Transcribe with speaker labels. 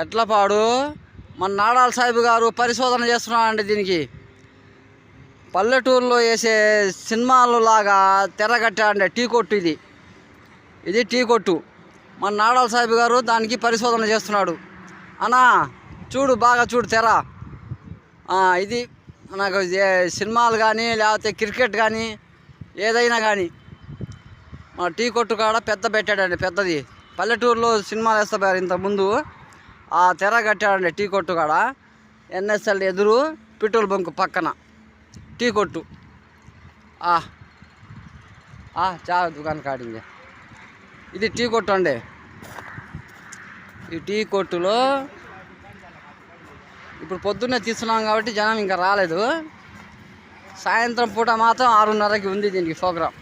Speaker 1: ఎడ్లపాడు మన నాడాల సాహిబు గారు పరిశోధన చేస్తున్నారండి. దీనికి పల్లెటూరులో వేసే సినిమాలు లాగా తెరగట్టాడండి. టీ కొట్టు ఇది టీ కొట్టు. మన నాడాల సాహిబు గారు దానికి పరిశోధన చేస్తున్నాడు. అన్నా చూడు, బాగా చూడు తెర. ఇది మనకు సినిమాలు కానీ లేకపోతే క్రికెట్ కానీ ఏదైనా కానీ మన టీ కొట్టు కాడ పెద్ద పెట్టాడండి. పెద్దది పల్లెటూరులో సినిమాలు వేస్తారు ఇంతకుముందు. ఆ తెర కట్టాడండి టీ కొట్టు కాడ. ఎన్ఎస్ఎల్ ఎదురు పెట్రోల్ బంక్ పక్కన టీ కొట్టు. చా దుకాణం కాడింది. ఇది టీ కొట్టు అండి. ఈ టీ కొట్టులో ఇప్పుడు పొద్దున్నే తీస్తున్నాం కాబట్టి జనం ఇంకా రాలేదు. సాయంత్రం పూట మాత్రం 6:30కి ఉంది దీనికి ప్రోగ్రాం.